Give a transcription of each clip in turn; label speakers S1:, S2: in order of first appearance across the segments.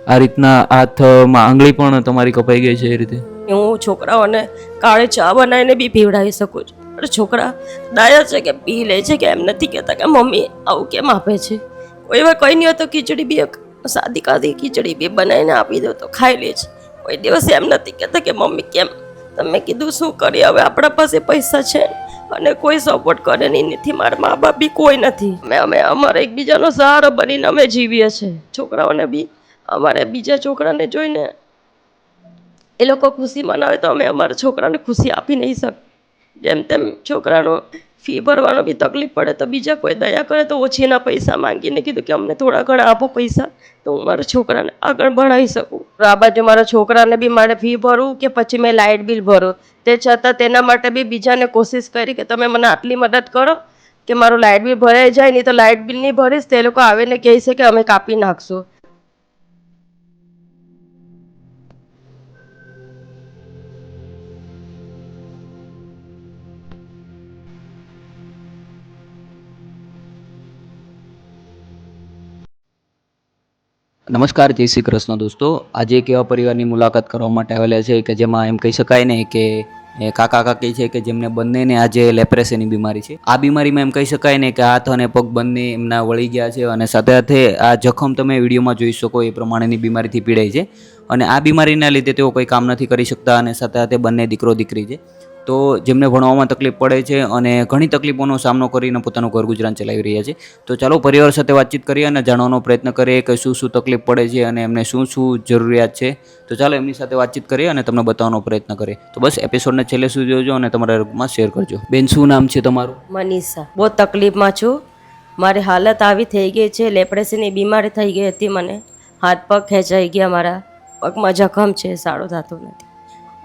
S1: આ રીતના હાથમાં આંગળી પણ તમારી કપાઈ ગઈ છે એ રીતે?
S2: હું છોકરાઓને કાળે ચા બનાવીને બી પીવડાવી શકું છું, પણ છોકરા ડાયા છે કે પી લે છે, કે એમ નથી કહેતા કે મમ્મી આવું કેમ આપે છે. કોઈ વાર કંઈ નહીં હોય તો ખીચડી બી સાદી ખીચડી બી બનાવીને આપી દો તો ખાઈ લે છે. કોઈ દિવસ એમ નથી કહેતા કે મમ્મી કેમ. તમે કીધું શું કરીએ, હવે આપણા પાસે પૈસા છે અને કોઈ સપોર્ટ કરે નહીં, નથી મારા મા બાપ બી કોઈ નથી. અમે અમારા એકબીજાનો સહારો બનીને અમે જીવીએ છીએ. છોકરાઓને બી અમારે બીજા છોકરાને જોઈને એ લોકો ખુશી મનાવે તો અમે અમારા છોકરાને ખુશી આપી નહીં શકીએ. જેમ તેમ છોકરાનો ફી ભરવાનો બી તકલીફ પડે તો બીજા કોઈ દયા કરે તો ઓછીના પૈસા માંગીને કીધું કે અમને થોડા ઘણા આપો પૈસા તો હું મારા છોકરાને આગળ ભણાવી શકું. આ બાજુ મારા છોકરાને બી મારે ફી ભરવું કે પછી મેં લાઇટ બિલ ભરું, તે છતાં તેના માટે બી બીજાને કોશિશ કરી કે તમે મને આટલી મદદ કરો કે મારું લાઇટ બિલ ભરાઈ જાય, નહીં તો લાઇટ બિલ નહીં ભરીશ તે લોકો આવીને કહે છે કે અમે કાપી નાખશું.
S1: નમસ્કાર, જય શ્રી કૃષ્ણ દોસ્તો. આજે એક એવા પરિવારની મુલાકાત કરવા માટે આવેલા છે કે જેમાં એમ કહી શકાય ને કે કાકા કાકી છે કે જેમને બંનેને આજે લેપ્રેસીની બીમારી છે. આ બીમારીમાં એમ કહી શકાય ને કે હાથ અને પગ બંને એમના વળી ગયા છે અને સાથે સાથે આ જખમ તમે વિડીયોમાં જોઈ શકો એ પ્રમાણેની બીમારીથી પીડાય છે અને આ બીમારીના લીધે તેઓ કોઈ કામ નથી કરી શકતા અને સાથે સાથે બંને દીકરો દીકરી છે. તો જેમને ભણવામાં તકલીફ પડે છે અને ઘણી તકલીફોનો સામનો કરીને પોતાનું ઘર ગુજરાન ચલાવી રહ્યા છે. તો ચાલો પરિવાર સાથે વાતચીત કરીએ અને જાણવાનો પ્રયત્ન કરીએ કે શું શું તકલીફ પડે છે અને એમને શું શું જરૂરિયાત છે. તો ચાલો એમની સાથે વાતચીત કરીએ અને તમને બતાવવાનો પ્રયત્ન કરીએ. તો બસ એપિસોડને છેલ્લે સુધી જોજો અને તમારા ગ્રુપમાં શેર કરજો. બેન, શું નામ છે તમારું?
S2: મનીષા. બહુ તકલીફમાં છું. મારી હાલત આવી થઈ ગઈ છે, લેપ્રેસીની બીમારી થઈ ગઈ હતી મને. હાથ પગ ખેંચાઈ ગયા, મારા પગમાં જખમ છે, સારો થતો નથી.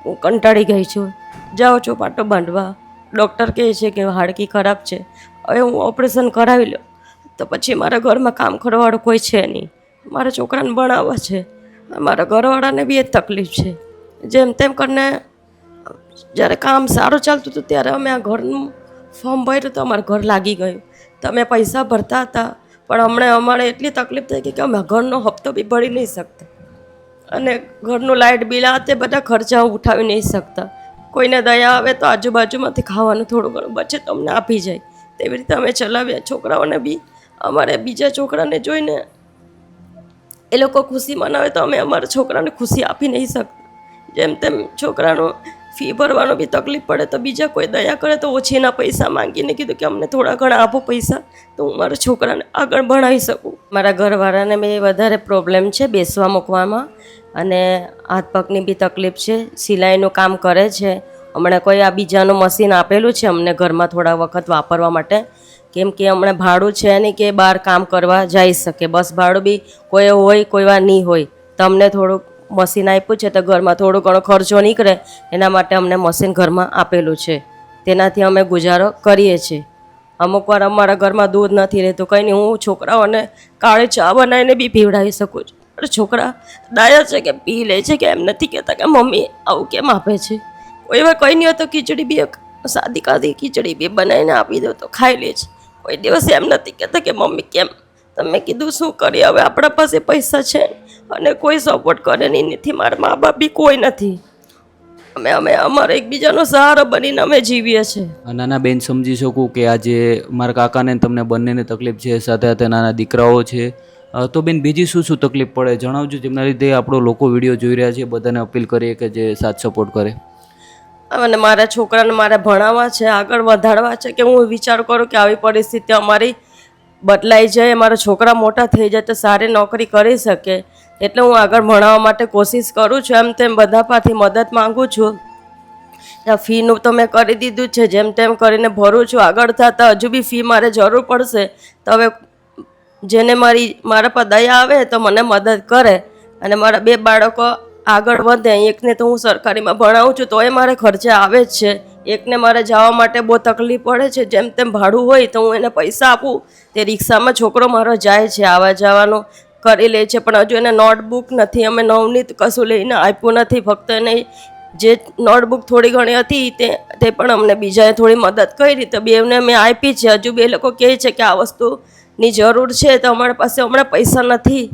S2: હું કંટાળી ગઈ છું. જાઉં છું પાટો બાંધવા, ડૉક્ટર કહે છે કે હાડકી ખરાબ છે, હવે હું ઓપરેશન કરાવી લઉં તો પછી મારા ઘરમાં કામ કરવાવાળું કોઈ છે નહીં. મારા છોકરાને ભણાવવા છે, મારા ઘરવાળાને બી એ તકલીફ છે. જેમ તેમ કરીને જ્યારે કામ સારું ચાલતું હતું ત્યારે અમે આ ઘરનું ફોર્મ ભર્યું તો અમારું ઘર લાગી ગયું. તો અમે પૈસા ભરતા હતા, પણ હમણાં અમારે એટલી તકલીફ થઈ ગઈ કે અમે ઘરનો હપ્તો બી ભરી નહીં શકતા અને ઘરનું લાઇટ બિલ આ તે બધા ખર્ચા ઉઠાવી નહીં શકતા. કોઈને દયા આવે તો આજુબાજુમાંથી ખાવાનું થોડું ઘણું બચે તો અમને આપી જાય, તેવી રીતે અમે ચલાવ્યા. છોકરાઓને બી અમારે બીજા છોકરાને જોઈને એ લોકો ખુશી મનાવે તો અમે અમારા છોકરાને ખુશી આપી નહીં શકતા. જેમ તેમ છોકરાનો ફી ભરવાનો બી તકલીફ પડે તો બીજા કોઈ દયા કરે તો ઓછીના પૈસા માંગીને કીધું કે અમને થોડા ઘણા આપો પૈસા તો હું મારા છોકરાને આગળ ભણાવી શકું. મારા ઘરવાળાને બી વધારે પ્રોબ્લેમ છે બેસવા મૂકવામાં અને હાથ પગની બી તકલીફ છે. સિલાઈનું કામ કરે છે. હમણાં કોઈ આ બીજાનું મશીન આપેલું છે અમને ઘરમાં થોડા વખત વાપરવા માટે, કેમ કે હમણાં ભાડું છે નહીં કે બહાર કામ કરવા જઈ શકે. બસ ભાડું બી કોઈ હોય કોઈ વાર નહીં હોય તો અમને થોડુંક મશીન આપ્યું છે તો ઘરમાં થોડો ઘણો ખર્ચો નીકળે એના માટે અમને મશીન ઘરમાં આપેલું છે. તેનાથી અમે ગુજારો કરીએ છીએ. અમુક વાર અમારા ઘરમાં દૂધ નથી રહેતું, કંઈ નહીં, હું છોકરાઓને કાળે ચા બનાવીને બી પીવડાવી શકું છું, પણ છોકરા ડાયા છે કે પી લે છે, કે એમ નથી કહેતા કે મમ્મી આવું કેમ આપે છે. કોઈ વાર કંઈ નહીં હોય તો ખીચડી બી સાદી ખીચડી બી બનાવીને આપી દો તો ખાઈ લે છે. કોઈ દિવસ એમ નથી કહેતા કે મમ્મી કેમ. તમે કીધું શું કરીએ, હવે આપણા પાસે પૈસા છે અને કોઈ સપોર્ટ કરે નહીં, નથી મારા મા બાપ બી કોઈ નથી. અમે અમારા એકબીજાનો સહારો બનીને અમે જીવીએ છીએ.
S1: નાના બેન, સમજી શકું કે આજે મારા કાકાને તમને બંનેને તકલીફ છે, સાથે સાથે નાના દીકરાઓ છે. તો બેન, બીજી શું શું તકલીફ પડે જણાવજો, જેમના લીધે આપણો લોકો વિડીયો જોઈ રહ્યા છે બધાને અપીલ કરીએ કે જે સાથ સપોર્ટ કરે.
S2: અને મારા છોકરાને મારે ભણાવવા છે, આગળ વધારવા છે, કે હું વિચાર કરું કે આવી પરિસ્થિતિ અમારી બદલાઈ જાય, મારા છોકરા મોટા થઈ જાય તો સારી નોકરી કરી શકે, એટલે હું આગળ ભણાવવા માટે કોશિશ કરું છું. એમ તેમ બધા પાસેથી મદદ માગું છું. ફીનું તો મેં કરી દીધું છે, જેમ તેમ કરીને ભરું છું. આગળ થતાં હજુ બી ફી મારે જરૂર પડશે તો હવે જેને મારા પર દયા આવે તો મને મદદ કરે અને મારા 2 બાળકો આગળ વધે. એકને તો હું સરકારીમાં ભણાવું છું તો એ મારે ખર્ચા આવે જ છે, એકને મારે જવા માટે બહુ તકલીફ પડે છે. જેમ તેમ ભાડું હોય તો હું એને પૈસા આપું, તે રિક્ષામાં છોકરો મારો જાય છે, આવવા જવાનું કરી લે છે, પણ હજુ એને નોટબુક નથી. અમે નવનીત કશું લઈને આપ્યું નથી, ફક્ત એને જે નોટબુક થોડી ઘણી હતી તે પણ અમને બીજાએ થોડી મદદ કરી તો બેવને મેં આપી છે. હજુ બે લોકો કહે છે કે આ વસ્તુની જરૂર છે તો અમારા પાસે હમણાં પૈસા નથી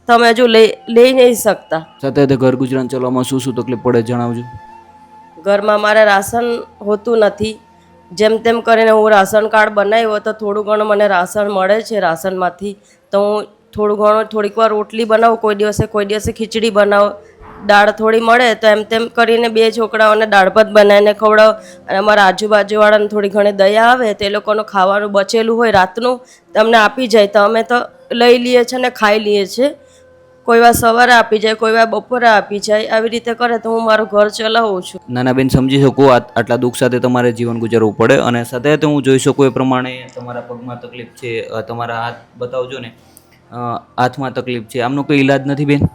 S2: તમે હજુ લઈ નહીં શકતા.
S1: સાથે સાથે ઘર ગુજરાન ચલાવવામાં શું શું તકલીફ પડે જણાવજો.
S2: ઘરમાં મારે રાશન હોતું નથી. જેમ તેમ કરીને હું રાશન કાર્ડ બનાવ્યો તો થોડું ઘણું મને રાશન મળે છે રાશનમાંથી. તો હું થોડું ઘણું થોડીક વાર રોટલી બનાવું, કોઈ દિવસે ખીચડી બનાવું, દાળ થોડી મળે તો એમ તેમ કરીને 2 છોકરાઓને દાળ ભાત બનાવીને ખવડાવું. અને અમારા આજુબાજુવાળાને થોડી ઘણી દયા આવે તો એ લોકોનું ખાવાનું બચેલું હોય રાતનું તમને આપી જાય તો અમે તો લઈ લઈએ છીએ અને ખાઈ લઈએ છીએ. કોઈ વાર સવારે આપી જાય, કોઈ વાર બપોરે આપી જાય, આવી રીતે કરે તો હું મારું ઘર ચલાવું છું.
S1: નાના બેન સમજી શકું આટલા દુઃખ સાથે તમારે જીવન ગુજારવું પડે અને સાથે સાથે હું જોઈ શકું એ પ્રમાણે તમારા પગમાં તકલીફ છે, તમારા હાથ બતાવજો ને, હાથમાં તકલીફ છે, આમનો કોઈ ઈલાજ નથી બેન?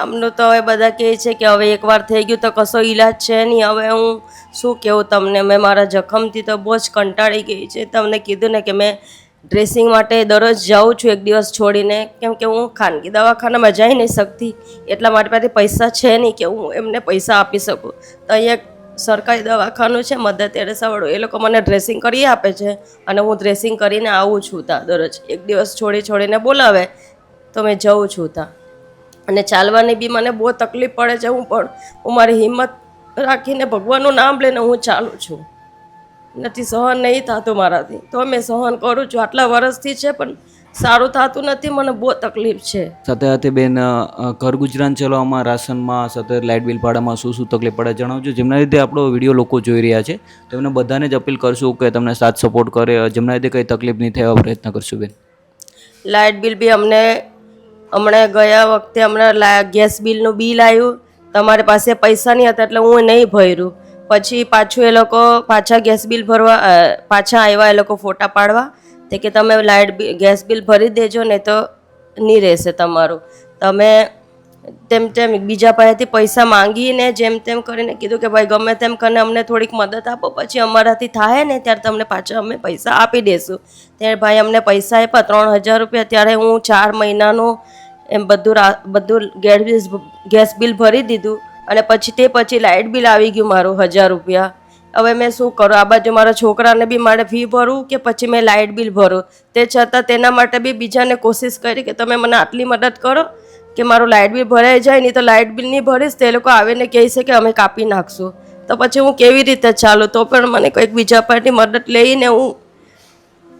S2: આમનું તો હવે બધા કહે છે કે હવે એકવાર થઈ ગયું તો કશો ઈલાજ છે નહીં. હવે હું શું કહું તમને, મેં મારા જખમથી તો બહુ જ કંટાળી ગઈ છે. તમને કીધું ને કે મેં ડ્રેસિંગ માટે દરરોજ જાઉં છું 1 દિવસ છોડીને, કેમ કે હું ખાનગી દવાખાનામાં જઈ નહીં શકતી, એટલા માટે પાસે પૈસા છે નહીં કે હું એમને પૈસા આપી શકું. તો અહીંયા એક સરકારી દવાખાનું છે મધર તેરેસાવાળું, એ લોકો મને ડ્રેસિંગ કરી આપે છે અને હું ડ્રેસિંગ કરીને આવું છું ત્યાં દરરોજ. 1 દિવસ છોડીને બોલાવે તો મેં જઉં છું ત્યાં. અને ચાલવાની બી મને બહુ તકલીફ પડે છે. હું મારી હિંમત રાખીને ભગવાનનું નામ લઈને હું ચાલું છું. નથી સહન નહીં થતું મારાથી, તો મેં સહન કરું છું. આટલા વર્ષથી છે પણ સારું થતું નથી, મને બહુ તકલીફ છે.
S1: સાથે સાથે બેન ઘર ગુજરાન ચલાવવામાં, રાશનમાં, સાથે લાઇટ બિલ ભાડામાં શું શું તકલીફ પડે જણાવજો. જેમના લીધે આપણો વિડીયો લોકો જોઈ રહ્યા છે તેમને બધાને જ અપીલ કરશું કે તમને સાથ સપોર્ટ કરે, જેમના લીધે કંઈ તકલીફ નહીં થાય એવા પ્રયત્ન કરશું બેન.
S2: લાઇટ બિલ બી હમણાં ગયા વખતે ગેસ બિલનું બિલ આવ્યું, તમારી પાસે પૈસા નહીં હતા એટલે હું નહીં ભર્યું. પછી પાછું એ લોકો ગેસ બિલ ભરવા પાછા આવ્યા, એ લોકો ફોટા પાડવા તે કે તમે ગેસ બિલ ભરી દેજો ને તો નહીં રહેશે તમારું. તમે તેમ બીજા પાસેથી પૈસા માંગીને જેમ તેમ કરીને કીધું કે ભાઈ ગમે તેમ કરીને અમને થોડીક મદદ આપો, પછી અમારાથી થાય ને ત્યારે તમને પાછા અમે પૈસા આપી દઈશું. ત્યારે ભાઈ અમને પૈસા આપ્યા 3000 રૂપિયા. ત્યારે હું 4 મહિનાનું એમ બધું ગેસ બિલ ભરી દીધું અને પછી લાઇટ બિલ આવી ગયું મારું 1000 રૂપિયા. હવે મેં શું કરું? આ બાજુ મારા છોકરાને બી મારે ફી ભરું કે પછી મેં લાઇટ બિલ ભરું? તે છતાં તેના માટે બી બીજાને કોશિશ કરી કે તમે મને આટલી મદદ કરો કે મારું લાઇટ બિલ ભરાઈ જાય, નહીં તો લાઇટ બિલ નહીં ભરીશ તે લોકો આવીને કહે છે કે અમે કાપી નાખશું. તો પછી હું કેવી રીતે ચાલું? તો પણ મને કંઈક બીજા પાસેથી મદદ લઈને હું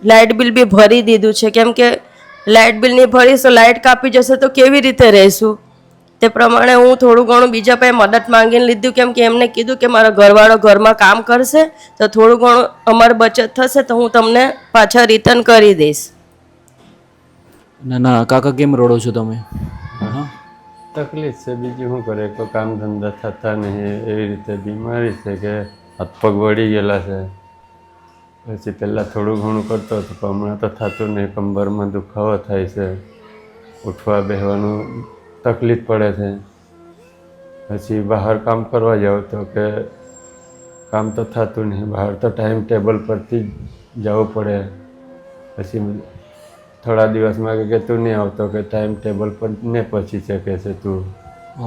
S2: લાઇટ બિલ બી ભરી દીધું છે, કેમ કે લાઇટ બિલ નહીં ભરીશ તો લાઇટ કાપી જશે તો કેવી રીતે રહીશું? તે પ્રમાણે હું થોડું ઘણું બીજા પાસે મદદ માંગીને લીધું, કેમ કે એમને કીધું કે મારો ઘરવાળો ઘરમાં કામ કરશે તો થોડું ઘણું અમારી બચત થશે તો હું તમને પાછા રિટર્ન કરી દઈશ.
S1: ના કાકા કેમ રડો છો તમે?
S3: તકલીફ છે, બીજું શું કરે, કોઈ કામ ધંધા થતા નહીં, એવી રીતે બીમારી છે કે હાથ પગ વળી ગયેલા છે. પછી પહેલાં થોડું ઘણું કરતો હતો પણ હમણાં તો થતું નહીં, કમરમાં દુખાવો થાય છે, ઉઠવા બેસવાનું તકલીફ પડે છે. પછી બહાર કામ કરવા જાવ તો કે કામ તો થતું નહીં, બહાર તો ટાઈમ ટેબલ પરથી જ જવું પડે. પછી થોડા દિવસમાં કે તું નહીં આવતો કે ટાઈમ ટેબલ પર ને પહોંચી શકે છે તું,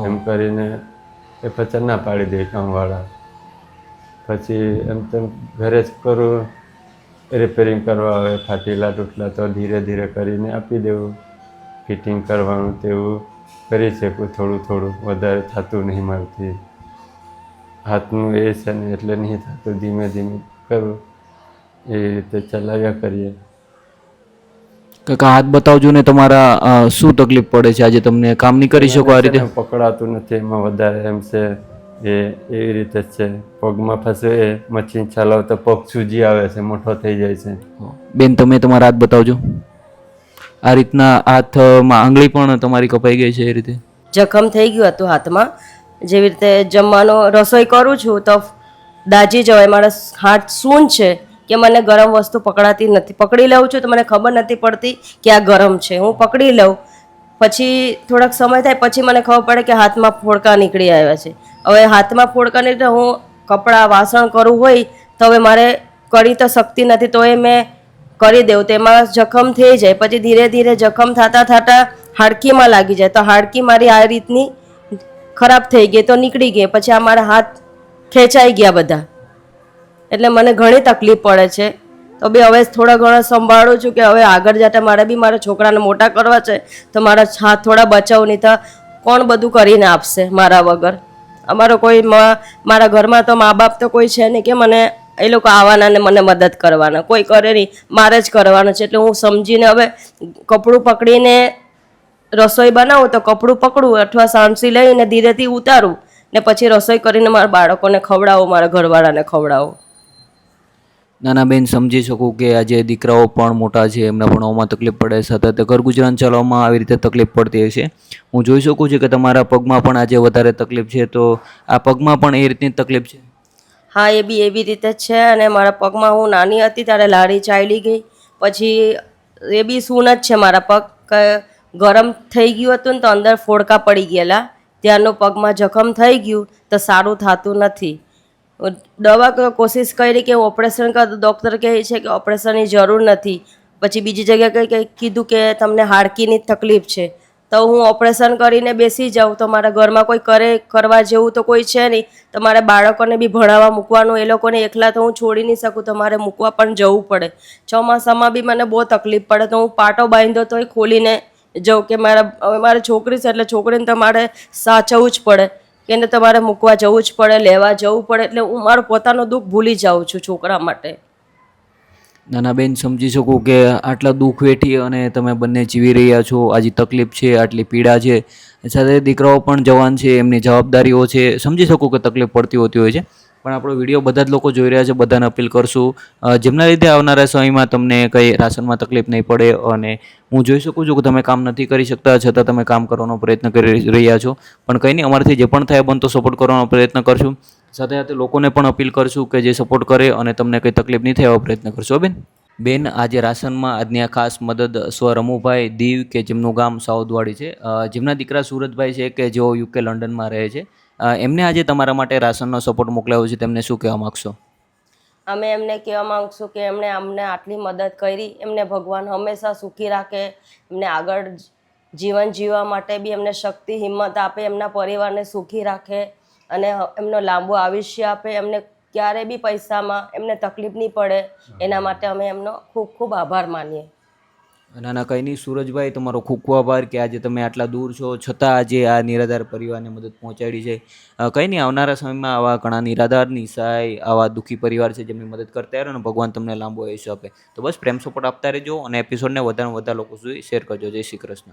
S3: એમ કરીને એ પછી ના પાડી દે કામવાળા. પછી એમ તેમ ઘરે જ કરું, રિપેરિંગ કરવા આવે ફાટેલા તૂટલા તો ધીરે ધીરે કરીને આપી દેવું, ફિટિંગ કરવાનું તેવું કરી શકું. થોડું વધારે થતું નહીં મારાથી, હાથનું એ છે ને એટલે નહીં થતું, ધીમે ધીમે કરું, એ રીતે ચલાવ્યા કરીએ.
S1: કાકા હાથ બતાવજો ને, તમારા શું તકલીફ પડે છે આજે? તમને કામ નહીં કરી શકો આ રીતે?
S3: પકડાતું નથી, એમાં વધારે એમ છે એ એવી રીતે જ છે. પગમાં ફસે એ મશીન ચલાવતો પગ સૂજી આવે છે, મોટો થઈ જાય છે.
S1: બેન તમે તમારા હાથ બતાવજો. આ રીતના હાથમાં આંગળી પણ તમારી કપાઈ ગઈ છે એ રીતે?
S2: જખમ થઈ ગયું હતું હાથમાં. જેવી રીતે જમવાનો રસોઈ કરું છું તો દાજી જવાય, મારા હાથ સૂન છે કે મને ગરમ વસ્તુ પકડાતી નથી. પકડી લઉં છું તો મને ખબર નથી પડતી કે આ ગરમ છે. હું પકડી લઉં, પછી થોડાક સમય થાય પછી મને ખબર પડે કે હાથમાં ફોડકા નીકળી આવ્યા છે. હવે હાથમાં ફોડકા નીકળે, હું કપડાં વાસણ કરવું હોય તો હવે મારે કરી તો શકતી નથી, તો એ મેં કરી દેવું, તેમાં જખમ થઈ જાય. પછી ધીરે ધીરે જખમ થતાં હાડકીમાં લાગી જાય, તો હાડકી મારી આ રીતની ખરાબ થઈ ગઈ તો નીકળી ગઈ. પછી આ મારા હાથ ખેંચાઈ ગયા બધા, એટલે મને ઘણી તકલીફ પડે છે. તો બી હવે થોડા ઘણા સંભાળું છું કે હવે આગળ જતા મારે બી મારા છોકરાને મોટા કરવા છે તો મારા હાથ થોડા બચાવ, નહીં તો કોણ બધું કરીને આપશે મારા વગર. અમારો કોઈ મારા ઘરમાં તો મા બાપ તો કોઈ છે નહીં કે મને એ લોકો આવવાના ને મને મદદ કરવાના, કોઈ કરે નહીં, મારે જ કરવાનું છે. એટલે હું સમજીને હવે કપડું પકડીને રસોઈ બનાવું તો કપડું પકડું અથવા સાણસી લઈને ધીરેથી ઉતારું ને પછી રસોઈ કરીને મારા બાળકોને ખવડાવું, મારા ઘરવાળાને ખવડાવું.
S1: નાના બેન, સમજી શકું કે આજે દીકરાઓ પણ મોટા છે, એમના ભણવામાં તકલીફ પડે, સતત ઘર ગુજરાન ચલાવવામાં આવી રીતે તકલીફ પડતી હશે. હું જોઈ શકું છું કે તમારા પગમાં પણ આજે વધારે તકલીફ છે, તો આ પગમાં પણ એ રીતની તકલીફ છે?
S2: હા, એ બી એવી રીતે જ છે. અને મારા પગમાં હું નાની હતી ત્યારે લારી ચાલી ગઈ, પછી એ બી સૂન જ છે મારા પગ, કે ગરમ થઈ ગયું હતું ને તો અંદર ફોડકા પડી ગયેલા, ત્યારનું પગમાં જખમ થઈ ગયું તો સારું થતું નથી. દવા કોશિશ કરી કે ઓપરેશન કર, ડૉક્ટર કહે છે કે ઓપરેશનની જરૂર નથી. પછી બીજી જગ્યાએ કંઈ કીધું કે તમને હાડકીની તકલીફ છે, તો હું ઓપરેશન કરીને બેસી જાઉં તો મારા ઘરમાં કોઈ કરવા જેવું તો કોઈ છે નહીં. તો મારે બાળકોને બી ભણાવવા મૂકવાનું, એ લોકોને એકલા તો હું છોડી નહીં શકું, તો મારે મૂકવા પણ જવું પડે. ચોમાસામાં બી મને બહુ તકલીફ પડે, તો હું પાટો બાંધ્યો તોય ખોલીને જાઉં કે મારી છોકરી છે એટલે છોકરીને તો મારે સાચવવું જ પડે, કે એને તમારે મૂકવા જવું જ પડે, લેવા જવું પડે. એટલે હું મારું પોતાનું દુઃખ ભૂલી જાઉં છું છોકરા માટે.
S1: નાના બેન, સમજી શકું કે આટલા દુઃખ વેઠી અને તમે બંને જીવી રહ્યા છો, આજે તકલીફ છે, આટલી પીડા છે, સાથે દીકરાઓ પણ જવાન છે, એમની જવાબદારીઓ છે. સમજી શકું કે તકલીફ પડતી હોતી હોય છે, પણ આપણો વિડીયો બધા જ લોકો જોઈ રહ્યા છે, બધાને અપીલ કરશું જેમના લીધે આવનારા સમયમાં તમને કંઈ રાશનમાં તકલીફ નહીં પડે. અને હું જોઈ શકું છું કે તમે કામ નથી કરી શકતા, છતાં તમે કામ કરવાનો પ્રયત્ન કરી રહ્યા છો, પણ કંઈ નહીં, અમારાથી જે પણ થાય બનતો સપોર્ટ કરવાનો પ્રયત્ન કરશું. સાથે સાથે લોકોને પણ અપીલ કરશું કે જે સપોર્ટ કરે અને તમને કંઈ તકલીફ નહીં થાય એવો પ્રયત્ન કરશો. બેન, આજે રાશનમાં આજની આ ખાસ મદદ સ્વ રમુભાઈ દીવ, કે જેમનું ગામ સાઉદવાડી છે, જેમના દીકરા સુરજભાઈ છે કે જેઓ UK લંડનમાં રહે છે, એમને આજે તમારા માટે રાશનનો સપોર્ટ મોકલાવ્યો છે, તેમને શું કહેવા માગશો?
S2: અમે એમને કહેવા માગશું કે એમણે અમને આટલી મદદ કરી, એમને ભગવાન હંમેશા સુખી રાખે, એમને આગળ જીવન જીવવા માટે બી એમને શક્તિ હિંમત આપે, એમના પરિવારને સુખી રાખે અને એમનો લાંબુ આયુષ્ય આપે, એમને ક્યારે બી પૈસામાં એમને તકલીફ નહીં પડે. એના માટે અમે એમનો ખૂબ ખૂબ આભાર માનીએ.
S1: ના, કંઈ નહીં સુરજભાઈ, તમારો ખૂબ ખૂબ આભાર કે આજે તમે આટલા દૂર છો છતાં આજે આ નિરાધાર પરિવારને મદદ પહોંચાડી છે. કંઈ નહીં, આવનારા સમયમાં આવા ઘણા નિરાધાર, નિસહાય, આવા દુઃખી પરિવાર છે જેમની મદદ કરતા રહો અને ભગવાન તમને લાંબો આયુષ્ય આપે. તો બસ પ્રેમ સપોર્ટ આપતા રહેજો અને એપિસોડને વધારે લોકો સુધી શેર કરજો. જય શ્રી કૃષ્ણ.